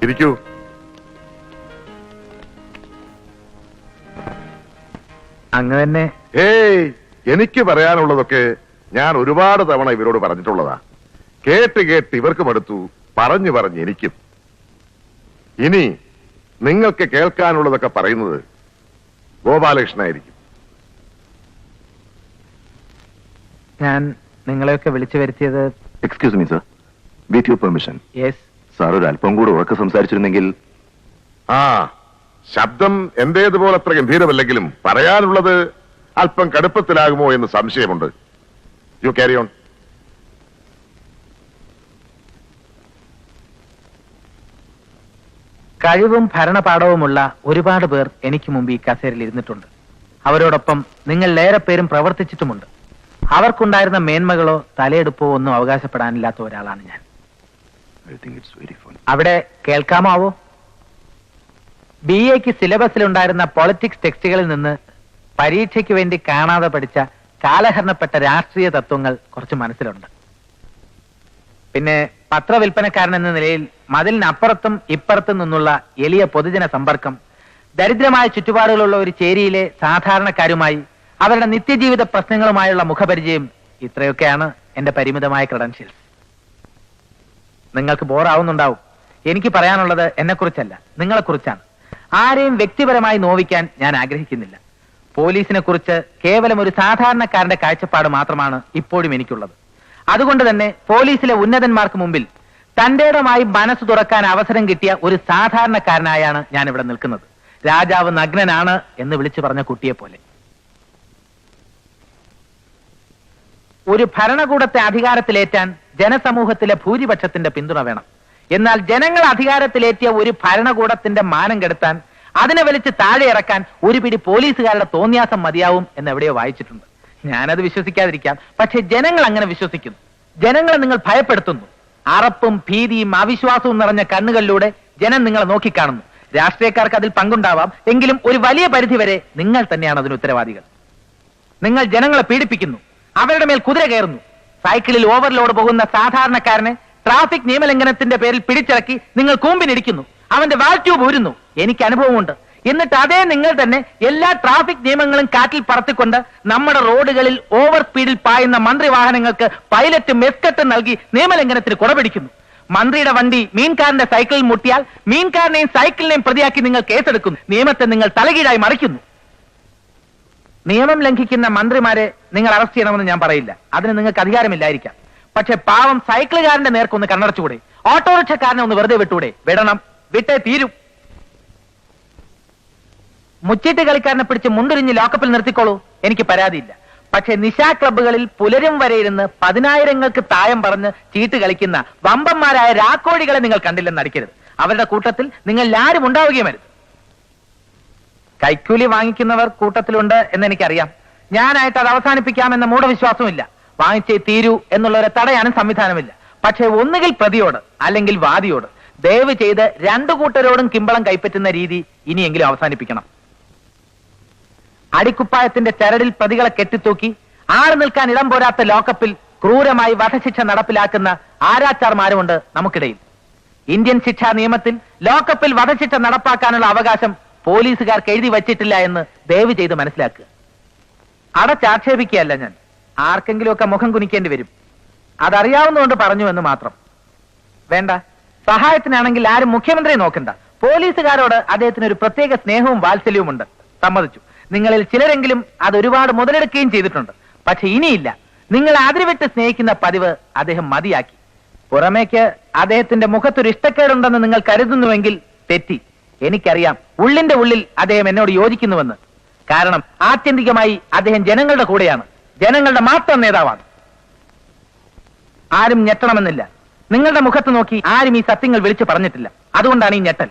ഇരിക്കൂ. അങ്ങ് തന്നെ. ഏയ്, എനിക്ക് പറയാനുള്ളതൊക്കെ ഞാൻ ഒരുപാട് തവണ ഇവരോട് പറഞ്ഞിട്ടുള്ളതാ. കേട്ട് കേട്ട് ഇവർക്ക് മടുത്തു, പറഞ്ഞു പറഞ്ഞ് എനിക്കും. ഇനി നിങ്ങൾക്ക് കേൾക്കാനുള്ളതൊക്കെ പറയുന്നത് ഗോപാലകൃഷ്ണനായിരിക്കും. ഞാൻ നിങ്ങളെയൊക്കെ വിളിച്ചു വരുത്തിയത്. Excuse me sir, with your permission. Yes. Sir ഒരു അല്പം കൂടെ ഉറക്കെ സംസാരിച്ചിരുന്നെങ്കിൽ. ആ, ശബ്ദം എന്റേതുപോലെ അത്ര ഗംഭീരമല്ലെങ്കിലും പറയാനുള്ളത് അല്പം കടുപ്പത്തിലാകുമോ എന്ന് സംശയമുണ്ട്. You carry on. കഴിവും ഭരണപാഠവുമുള്ള ഒരുപാട് പേർ എനിക്ക് മുമ്പ് ഈ കസേരയിൽ ഇരുന്നിട്ടുണ്ട്. അവരോടൊപ്പം നിങ്ങളിലേറെ പേരും പ്രവർത്തിച്ചിട്ടുമുണ്ട്. അവർക്കുണ്ടായിരുന്ന മേന്മകളോ തലയെടുപ്പോ ഒന്നും അവകാശപ്പെടാനില്ലാത്ത ഒരാളാണ് ഞാൻ. അവിടെ കേൾക്കാമോ ആവോ? BA-ക്ക് സിലബസിലുണ്ടായിരുന്ന പൊളിറ്റിക്സ് ടെക്സ്റ്റുകളിൽ നിന്ന് പരീക്ഷയ്ക്ക് വേണ്ടി കാണാതെ പഠിച്ച കാലഹരണപ്പെട്ട രാഷ്ട്രീയ തത്വങ്ങൾ കുറച്ച് മനസ്സിലുണ്ട്. പിന്നെ പത്രവിൽപ്പനക്കാരൻ എന്ന നിലയിൽ മതിലിനപ്പുറത്തും ഇപ്പുറത്തും നിന്നുള്ള എളിയ പൊതുജന സമ്പർക്കം, ദരിദ്രമായ ചുറ്റുപാടുകളുള്ള ഒരു ചേരിയിലെ സാധാരണക്കാരുമായി അവരുടെ നിത്യജീവിത പ്രശ്നങ്ങളുമായുള്ള മുഖപരിചയം, ഇത്രയൊക്കെയാണ് എന്റെ പരിമിതമായ ക്രെഡൻഷ്യൽസ്. നിങ്ങൾക്ക് ബോറാവുന്നുണ്ടാവും. എനിക്ക് പറയാനുള്ളത് എന്നെക്കുറിച്ചല്ല, നിങ്ങളെക്കുറിച്ചാണ്. ആരെയും വ്യക്തിപരമായി നോവിക്കാൻ ഞാൻ ആഗ്രഹിക്കുന്നില്ല. പോലീസിനെ കുറിച്ച് കേവലം ഒരു സാധാരണക്കാരന്റെ കാഴ്ചപ്പാട് മാത്രമാണ് ഇപ്പോഴും എനിക്കുള്ളത്. അതുകൊണ്ട് തന്നെ പോലീസിലെ ഉന്നതന്മാർക്ക് മുമ്പിൽ തന്റേടമായി മനസ്സ് തുറക്കാൻ അവസരം കിട്ടിയ ഒരു സാധാരണക്കാരനായാണ് ഞാൻ ഇവിടെ നിൽക്കുന്നത്. രാജാവ് നഗ്നനാണ് എന്ന് വിളിച്ചു പറഞ്ഞ കുട്ടിയെ പോലെ. ഒരു ഭരണകൂടത്തെ അധികാരത്തിലേറ്റാൻ ജനസമൂഹത്തിലെ ഭൂരിപക്ഷത്തിന്റെ പിന്തുണ വേണം. എന്നാൽ ജനങ്ങൾ അധികാരത്തിലേറ്റിയ ഒരു ഭരണകൂടത്തിന്റെ മാനം കെടുത്താൻ, അതിനെ വലിച്ച് താഴെ ഇറക്കാൻ ഒരു പിടി പോലീസുകാരുടെ തോന്നിയാസം മതിയാവും എന്ന് എവിടെയോ വായിച്ചിട്ടുണ്ട്. ഞാനത് വിശ്വസിക്കാതിരിക്കാം, പക്ഷെ ജനങ്ങൾ അങ്ങനെ വിശ്വസിക്കുന്നു. ജനങ്ങളെ നിങ്ങൾ ഭയപ്പെടുത്തുന്നു. അറപ്പും ഭീതിയും അവിശ്വാസവും നിറഞ്ഞ കണ്ണുകളിലൂടെ ജനം നിങ്ങളെ നോക്കിക്കാണുന്നു. രാഷ്ട്രീയക്കാർക്ക് അതിൽ പങ്കുണ്ടാവാം, എങ്കിലും ഒരു വലിയ പരിധിവരെ നിങ്ങൾ തന്നെയാണ് അതിന് ഉത്തരവാദികൾ. നിങ്ങൾ ജനങ്ങളെ പീഡിപ്പിക്കുന്നു, അവരുടെ മേൽ കുതിര കയറുന്നു. സൈക്കിളിൽ ഓവർലോഡ് പോകുന്ന സാധാരണക്കാരനെ ട്രാഫിക് നിയമലംഘനത്തിന്റെ പേരിൽ പിടിച്ചിറക്കി നിങ്ങൾ കൂമ്പിനിടിക്കുന്നു, അവന്റെ വാൽ ട്യൂബ് ഊരുന്നു. എനിക്ക് അനുഭവമുണ്ട്. എന്നിട്ട് അതേ നിങ്ങൾ തന്നെ എല്ലാ ട്രാഫിക് നിയമങ്ങളും കാറ്റിൽ പറത്തിക്കൊണ്ട് നമ്മുടെ റോഡുകളിൽ ഓവർ സ്പീഡിൽ പായുന്ന മന്ത്രി വാഹനങ്ങൾക്ക് പൈലറ്റും എസ്കട്ടും നൽകി നിയമലംഘനത്തിന് കുടപിടിക്കുന്നു. മന്ത്രിയുടെ വണ്ടി മീൻകാരന്റെ സൈക്കിളിൽ മുട്ടിയാൽ മീൻകാരനെയും സൈക്കിളിനെയും പ്രതിയാക്കി നിങ്ങൾ കേസെടുക്കുന്നു. നിയമത്തെ നിങ്ങൾ തലകീഴായി മറിക്കുന്നു. നിയമം ലംഘിക്കുന്ന മന്ത്രിമാരെ നിങ്ങൾ അറസ്റ്റ് ചെയ്യണമെന്ന് ഞാൻ പറയില്ല, അതിന് നിങ്ങൾക്ക് അധികാരമില്ലായിരിക്കാം. പക്ഷെ പാവം സൈക്കിളുകാരന്റെ നേർക്കൊന്ന് കണ്ണടച്ചുകൂടെ? ഓട്ടോറിക്ഷക്കാരനെ ഒന്ന് വെറുതെ വിട്ടൂടെ? വിടണം, വിട്ടേ തീരും. മുച്ചീട്ട് കളിക്കാരനെ പിടിച്ച് മുണ്ടുരിഞ്ഞ് ലോക്കപ്പിൽ നിർത്തിക്കോളൂ, എനിക്ക് പരാതിയില്ല. പക്ഷെ നിശാ ക്ലബ്ബുകളിൽ പുലരും വരെ ഇരുന്ന് 10,000ങ്ങൾക്ക് തായം പറഞ്ഞ് ചീട്ട് കളിക്കുന്ന വമ്പന്മാരായ രാക്കോഴികളെ നിങ്ങൾ കണ്ടില്ലെന്ന് നടിക്കരുത്. അവരുടെ കൂട്ടത്തിൽ നിങ്ങൾ ആരും ഉണ്ടാവുകയും അരുത്. കൈക്കൂലി വാങ്ങിക്കുന്നവർ കൂട്ടത്തിലുണ്ട് എന്ന് എനിക്കറിയാം. ഞാനായിട്ട് അത് അവസാനിപ്പിക്കാമെന്ന മൂഢവിശ്വാസമില്ല. വാങ്ങിച്ചേ തീരൂ എന്നുള്ളവരെ തടയാനും സംവിധാനമില്ല. പക്ഷെ ഒന്നുകിൽ പ്രതിയോട് അല്ലെങ്കിൽ വാദിയോട് ദയവ് ചെയ്ത് രണ്ടു കൂട്ടരോടും കിമ്പളം കൈപ്പറ്റുന്ന രീതി ഇനിയെങ്കിലും അവസാനിപ്പിക്കണം. അടിക്കുപ്പായത്തിന്റെ ചരടിൽ പ്രതികളെ കെട്ടിത്തൂക്കി ആറ് നിൽക്കാൻ ഇടം പോരാത്ത ലോക്കപ്പിൽ ക്രൂരമായി വധശിക്ഷ നടപ്പിലാക്കുന്ന ആരാച്ചാർമാരുമുണ്ട് നമുക്കിടയിൽ. ഇന്ത്യൻ ശിക്ഷാ നിയമത്തിൽ ലോക്കപ്പിൽ വധശിക്ഷ നടപ്പാക്കാനുള്ള അവകാശം പോലീസുകാർക്ക് എഴുതി വച്ചിട്ടില്ല എന്ന് ദയവ് ചെയ്ത് മനസ്സിലാക്കുക. അടച്ചാക്ഷേപിക്കുകയല്ല ഞാൻ, ആർക്കെങ്കിലുമൊക്കെ മുഖം കുനിക്കേണ്ടി വരും. അതറിയാവുന്നതുകൊണ്ട് പറഞ്ഞു എന്ന് മാത്രം. വേണ്ട, സഹായത്തിനാണെങ്കിൽ ആരും മുഖ്യമന്ത്രിയെ നോക്കണ്ട. പോലീസുകാരോട് അദ്ദേഹത്തിന് ഒരു പ്രത്യേക സ്നേഹവും വാത്സല്യവുമുണ്ട്, സമ്മതിച്ചു. നിങ്ങളിൽ ചിലരെങ്കിലും അത് ഒരുപാട് മുതലെടുക്കുകയും ചെയ്തിട്ടുണ്ട്. പക്ഷെ ഇനിയില്ല. നിങ്ങൾ അതിരുവിട്ട് സ്നേഹിക്കുന്ന പതിവ് അദ്ദേഹം മതിയാക്കി. പുറമേക്ക് അദ്ദേഹത്തിന്റെ മുഖത്തൊരു ഇഷ്ടക്കേടുണ്ടെന്ന് നിങ്ങൾ കരുതുന്നുവെങ്കിൽ തെറ്റി. എനിക്കറിയാം ഉള്ളിന്റെ ഉള്ളിൽ അദ്ദേഹം എന്നോട് യോജിക്കുന്നുവെന്ന്. കാരണം ആത്യന്തികമായി അദ്ദേഹം ജനങ്ങളുടെ കൂടെയാണ്, ജനങ്ങളുടെ മാത്രം നേതാവാണ്. ആരും ഞെട്ടണമെന്നില്ല. നിങ്ങളുടെ മുഖത്ത് നോക്കി ആരും ഈ സത്യങ്ങൾ വിളിച്ചു പറഞ്ഞിട്ടില്ല. അതുകൊണ്ടാണ് ഈ ഞെട്ടൽ.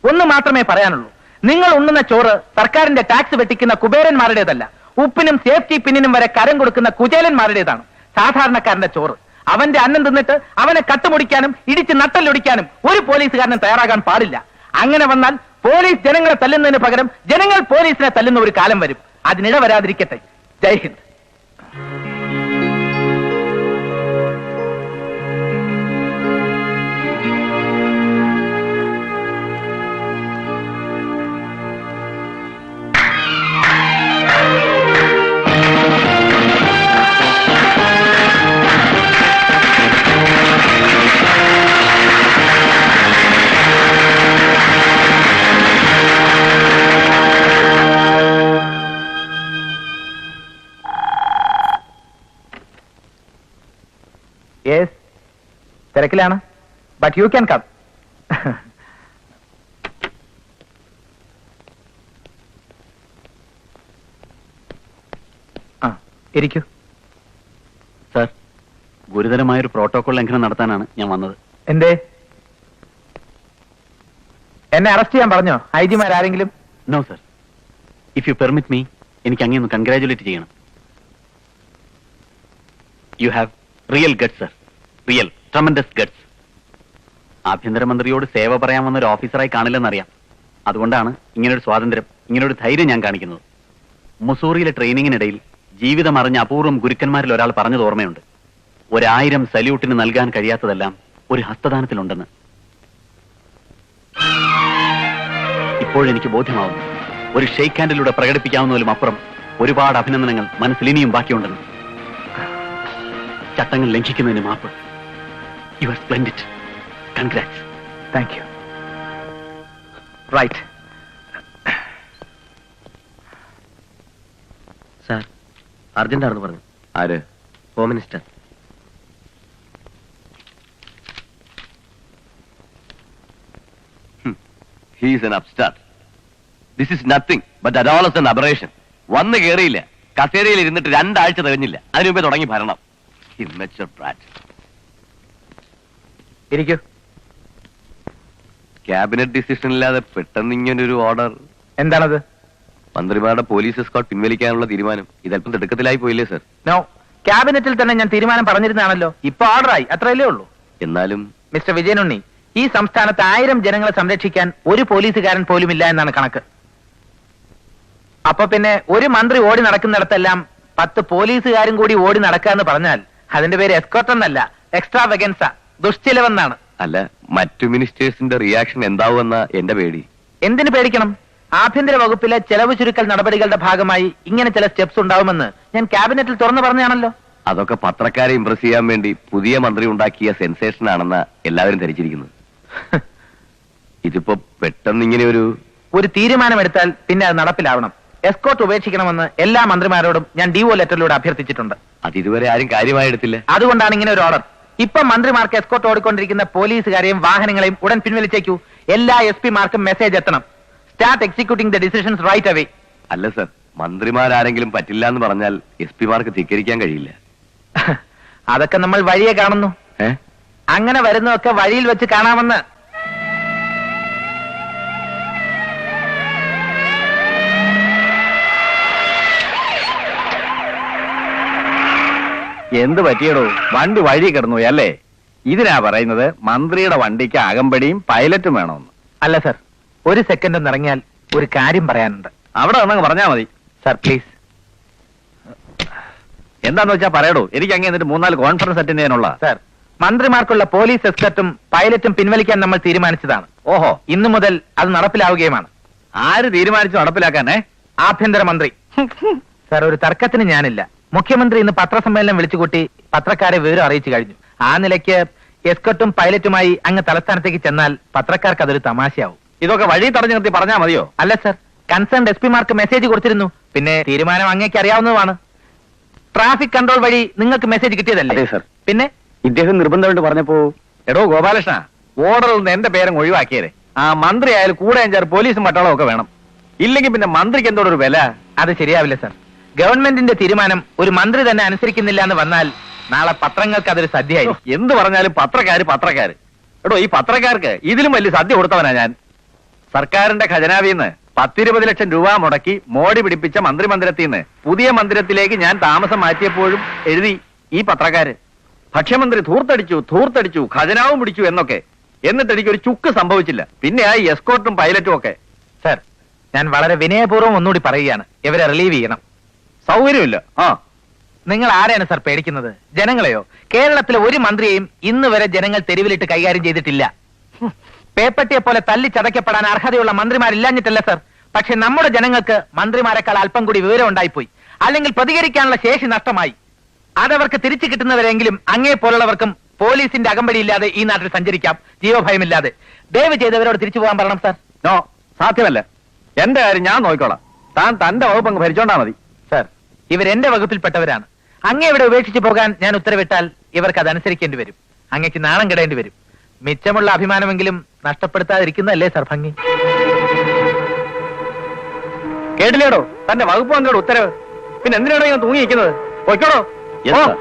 ഒന്ന് മാത്രമേ പറയാനുള്ളൂ. നിങ്ങൾ ഉണ്ണുന്ന ചോറ് സർക്കാരിന്റെ ടാക്സ് വെട്ടിക്കുന്ന കുബേരന്മാരുടേതല്ല, ഉപ്പിനും സേഫ്റ്റി പിന്നിനും വരെ കരം കൊടുക്കുന്ന കുചേലന്മാരുടേതാണ്. സാധാരണക്കാരന്റെ ചോറ്. അവന്റെ അന്നം തിന്നിട്ട് അവനെ കട്ടുമുടിക്കാനും ഇടിച്ച് നട്ടല്ലൊടിക്കാനും ഒരു പോലീസുകാരനും തയ്യാറാകാൻ പാടില്ല. അങ്ങനെ വന്നാൽ പോലീസ് ജനങ്ങളെ തല്ലുന്നതിന് പകരം ജനങ്ങൾ പോലീസിനെ തല്ലുന്ന ഒരു കാലം വരും. അതിനിട വരാതിരിക്കട്ടെ. ജയ് ഹിന്ദ്. യെസ്, തിരക്കിലാണ്. But you can come. ആ, ഇരിക്കൂ. സാർ, ഗുരുതരമായൊരു പ്രോട്ടോകോൾ ലംഘനം നടത്താനാണ് ഞാൻ വന്നത്. എന്തേ? എന്നെ അറസ്റ്റ് ചെയ്യാൻ പറഞ്ഞോ ഐ ജിമാരാരെങ്കിലും? No sir, if you permit me, എനിക്ക് അങ്ങേ ഒന്ന് കൺഗ്രാജുലേറ്റ് ചെയ്യണം. You have real guts sir, real tremendous guts. ആഭ്യന്തരമന്ത്രിയോട് സേവ പറയാൻ വന്ന ഒരു ഓഫീസറായി കാണില്ലെന്നറിയാം. അതുകൊണ്ടാണ് ഇങ്ങനൊരു സ്വാതന്ത്ര്യം, ഇങ്ങനൊരു ധൈര്യം ഞാൻ കാണിക്കുന്നത്. മുസൂറിയിലെ ട്രെയിനിങ്ങിനിടയിൽ ജീവിതം അറിഞ്ഞ അപൂർവം ഗുരുക്കന്മാരിൽ ഒരാൾ പറഞ്ഞത് ഓർമ്മയുണ്ട്, 1000 സല്യൂട്ടിന് നൽകാൻ കഴിയാത്തതെല്ലാം ഒരു ഹസ്തദാനത്തിലുണ്ടെന്ന്. ഇപ്പോഴെനിക്ക് ബോധ്യമാവുന്നു, ഒരു ഷെയ്ക്ക് ഹാൻഡിലൂടെ പ്രകടിപ്പിക്കാവുന്നതിലും അപ്പുറം ഒരുപാട് അഭിനന്ദനങ്ങൾ മനസ്സിൽ ഇനിയും ബാക്കിയുണ്ടെന്ന്. ചട്ടങ്ങൾ ലംഘിക്കുന്നതിന് മാപ്പ്. You are splendid. Congrats. Thank you. Right. Sir, അർജന്റാണെന്ന് പറഞ്ഞു. ആര്? Home minister. He is an upstart. This is nothing but that all is an aberration. വന്ന് കേറിയില്ല, കസേരയിൽ ഇരുന്നിട്ട് 2 ആഴ്ച തികഞ്ഞില്ല, അതിനു മുമ്പേ തുടങ്ങി ഭരണം. Immature brat. ഇരിക്കൂ. ക്യാബിനറ്റ് ഡിസിഷൻ ഇല്ലാതെ പെട്ടെന്ന് ഇങ്ങനൊരു ഓർഡർ. എന്താണത്? മന്ത്രിമാരുടെ പോലീസ് എസ്കോർട്ട് പിൻവലിക്കാനുള്ള തീരുമാനം ഇതല്പം തിടുക്കത്തിലായി പോയില്ലേ സർ? നോ, ക്യാബിനറ്റിൽ തന്നെ ഞാൻ തീരുമാനം പറഞ്ഞിരുന്നാണല്ലോ. ഇപ്പൊ ഓർഡറായി, അത്രയല്ലേ ഉള്ളൂ. എന്നാലും മിസ്റ്റർ വിജയനുണ്ണി, ഈ സംസ്ഥാനത്ത് 1000 ജനങ്ങളെ സംരക്ഷിക്കാൻ ഒരു പോലീസുകാരൻ പോലും ഇല്ല എന്നാണ് കണക്ക്. അപ്പൊ പിന്നെ ഒരു മന്ത്രി ഓടി നടക്കുന്നിടത്തെല്ലാം 10 പോലീസുകാരും കൂടി ഓടി നടക്കുക എന്ന് പറഞ്ഞാൽ അതിന്റെ പേര് എസ്കോർട്ട് എന്നല്ല, എക്സ്ട്രാ വെഗൻസ, ദുഷ്ചിലവെന്നാണ്. അല്ല, മറ്റു മിനിസ്റ്റേഴ്സിന്റെ റിയാക്ഷൻ എന്താവുമെന്ന എന്റെ പേടി. എന്തിനു പേടിക്കണം? ആഭ്യന്തര വകുപ്പിലെ ചെലവ് ചുരുക്കൽ നടപടികളുടെ ഭാഗമായി ഇങ്ങനെ ചില സ്റ്റെപ്സ് ഉണ്ടാവുമെന്ന് ഞാൻ ക്യാബിനറ്റിൽ തുറന്നു പറഞ്ഞാണല്ലോ. അതൊക്കെ പത്രക്കാരെ ഇംപ്രസ് ചെയ്യാൻ വേണ്ടി പുതിയ മന്ത്രി ഉണ്ടാക്കിയ സെൻസേഷൻ ആണെന്ന എല്ലാവരും ധരിച്ചിരിക്കുന്നത്. ഇതിപ്പോ പെട്ടെന്ന് ഇങ്ങനെ ഒരു തീരുമാനമെടുത്താൽ പിന്നെ അത് നടപ്പിലാവണം. എസ്കോർട്ട് ഉപേക്ഷിക്കണമെന്ന് എല്ലാ മന്ത്രിമാരോടും ഞാൻ ഡിഒ ലെറ്ററിലൂടെ അഭ്യർത്ഥിച്ചിട്ടുണ്ട്. അതിതുവരെ ആരും കാര്യമായി എടുത്തില്ല. അതുകൊണ്ടാണ് ഇങ്ങനെ ഒരു ഓർഡർ. ഇപ്പൊ മന്ത്രിമാർക്ക് എസ്കോർട്ട് ഓടിക്കൊണ്ടിരിക്കുന്ന പോലീസുകാരെയും വാഹനങ്ങളെയും ഉടൻ പിൻവലിച്ചേക്കൂ. എല്ലാ SP മാർക്കും മെസ്സേജ് എത്തണം. Start executing the decisions right away. അല്ല സർ, മന്ത്രിമാരാരെങ്കിലും പറ്റില്ല എന്ന് പറഞ്ഞാൽ SP മാർക്ക് ധിക്കരിക്കാൻ കഴിയില്ല. അതൊക്കെ നമ്മൾ വഴിയെ കാണുന്നു. അങ്ങനെ വരുന്നതൊക്കെ വഴിയിൽ വെച്ച് കാണാമെന്ന്. എന്ത് പറ്റിയടോ? വണ്ടി വഴി കിടന്നു അല്ലേ? ഇതിനാ പറയുന്നത് മന്ത്രിയുടെ വണ്ടിക്ക് അകമ്പടിയും പൈലറ്റും വേണമെന്ന്. അല്ല സർ, ഒരു സെക്കൻഡ് ഒന്ന് ഇറങ്ങിയാൽ ഒരു കാര്യം പറയാനുണ്ട്. അവിടെ വന്നങ്ങ് പറഞ്ഞാ മതി. Sir please. എന്താന്ന് വെച്ചാ പറയടോ, എനിക്ക് അങ്ങ് എന്നിട്ട് 3-4 കോൺഫറൻസ് അറ്റൻഡ് ചെയ്യാനുള്ള. സർ, മന്ത്രിമാർക്കുള്ള പോലീസ് എസ്കർട്ടും പൈലറ്റും പിൻവലിക്കാൻ നമ്മൾ തീരുമാനിച്ചതാണ്. ഓഹോ, ഇന്നു മുതൽ അത് നടപ്പിലാവുകയുമാണ്. ആര് തീരുമാനിച്ചു നടപ്പിലാക്കാനേ? ആഭ്യന്തരമന്ത്രി. സർ, ഒരു തർക്കത്തിന് ഞാനില്ല. മുഖ്യമന്ത്രി ഇന്ന് പത്രസമ്മേളനം വിളിച്ചുകൂട്ടി പത്രക്കാരെ വിവരം അറിയിച്ചു കഴിഞ്ഞു. ആ നിലയ്ക്ക് എസ്കർട്ടും പൈലറ്റുമായി അങ്ങ് തലസ്ഥാനത്തേക്ക് ചെന്നാൽ പത്രക്കാർക്ക് അതൊരു തമാശയാവും. ഇതൊക്കെ വഴി തടഞ്ഞു നിർത്തി പറഞ്ഞാ മതിയോ? അല്ല sir, concern SP mark message കൊടുത്തിരുന്നു. പിന്നെ തീരുമാനം അങ്ങേക്ക് അറിയാവുന്നതാണ്. ട്രാഫിക് കൺട്രോൾ വഴി നിങ്ങൾക്ക് മെസ്സേജ് കിട്ടിയതല്ലേ? അതെ സർ. പിന്നെ ഇദ്ദേഹം നിർബന്ധമായിട്ട് പറഞ്ഞപ്പോ, എടോ ഗോപാലകൃഷ്ണ, ഓർഡറിൽ നിന്ന് എന്റെ പേരും ഒഴിവാക്കിയതേ. ആ മന്ത്രി ആയാലും കൂടെ 5-6 പോലീസും പട്ടാളവും ഒക്കെ വേണം. ഇല്ലെങ്കിൽ പിന്നെ മന്ത്രിക്ക് എന്തോടൊരു വില. അത് ശരിയാവില്ല സർ. ഗവൺമെന്റിന്റെ തീരുമാനം ഒരു മന്ത്രി തന്നെ അനുസരിക്കുന്നില്ല എന്ന് വന്നാൽ നാളെ പത്രങ്ങൾക്ക് അതൊരു സദ്യയായി. എന്ത് പറഞ്ഞാലും പത്രക്കാര്. എടോ, ഈ പത്രക്കാർക്ക് ഇതിലും വലിയ സദ്യ കൊടുത്തവനാ ഞാൻ. സർക്കാരിന്റെ ഖജനാവിന്ന് 10-20 ലക്ഷം രൂപ മുടക്കി മോടി പിടിപ്പിച്ച മന്ത്രിമന്ദിരത്തിൽ നിന്ന് പുതിയ മന്ദിരത്തിലേക്ക് ഞാൻ താമസം മാറ്റിയപ്പോഴും എഴുതി ഈ പത്രക്കാര്, ഭക്ഷ്യമന്ത്രി ധൂർത്തടിച്ചു, ഖജനാവും പിടിച്ചു എന്നൊക്കെ. എന്നിട്ട് എനിക്കൊരു ചുക്ക് സംഭവിച്ചില്ല. പിന്നെ ആ എസ്കോർട്ടും പൈലറ്റും ഒക്കെ. സർ, ഞാൻ വളരെ വിനയപൂർവ്വം ഒന്നുകൂടി പറയുകയാണ്, ഇവരെ റിലീവ് ചെയ്യണം. സൗകര്യമില്ല. നിങ്ങൾ ആരെയാണ് സർ പേടിക്കുന്നത്? ജനങ്ങളെയോ? കേരളത്തിലെ ഒരു മന്ത്രിയെയും ഇന്ന് വരെ ജനങ്ങൾ തെരുവിലിട്ട് കൈകാര്യം ചെയ്തിട്ടില്ല. പേപ്പട്ടിയെ പോലെ തല്ലി ചതയ്ക്കപ്പെടാൻ അർഹതയുള്ള മന്ത്രിമാരില്ലാഞ്ഞിട്ടല്ല സർ. പക്ഷെ നമ്മുടെ ജനങ്ങൾക്ക് മന്ത്രിമാരെക്കാൾ അല്പം കൂടി വിവരം ഉണ്ടായിപ്പോയി. അല്ലെങ്കിൽ പ്രതികരിക്കാനുള്ള ശേഷി നഷ്ടമായി. അതവർക്ക് തിരിച്ചു കിട്ടുന്നവരെങ്കിലും അങ്ങേ പോലുള്ളവർക്കും പോലീസിന്റെ അകമ്പടിയില്ലാതെ ഈ നാട്ടിൽ സഞ്ചരിക്കാം, ജീവഭയമില്ലാതെ. ദയവ് ചെയ്തവരോട് തിരിച്ചു പോകാൻ പറയണം സർ. നോ, സാധ്യമല്ല. എന്റെ കാര്യം ഞാൻ നോക്കിക്കോളാം. താൻ തന്റെ വകുപ്പ് ഭരിച്ചോണ്ടാ മതി. സർ, ഇവരെന്റെ വകുപ്പിൽപ്പെട്ടവരാണ്. അങ്ങേ ഇവിടെ ഉപേക്ഷിച്ചു പോകാൻ ഞാൻ ഉത്തരവിട്ടാൽ ഇവർക്ക് അതനുസരിക്കേണ്ടി വരും. അങ്ങക്ക് നാണം കെടേണ്ടി വരും. മിച്ചമുള്ള അഭിമാനമെങ്കിലും നഷ്ടപ്പെടുത്താതിരിക്കുന്നതല്ലേ സർ ഭംഗി? കേട്ടില്ലേടോ തന്റെ വകുപ്പ് മന്ത്രിയുടെ ഉത്തരവ്? പിന്നെ എന്തിനാണോ ഞാൻ തൂങ്ങിയിരിക്കുന്നത്? പോയിക്കോടോ. Yes, ഓ. sir.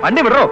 വണ്ടി വിടറോ.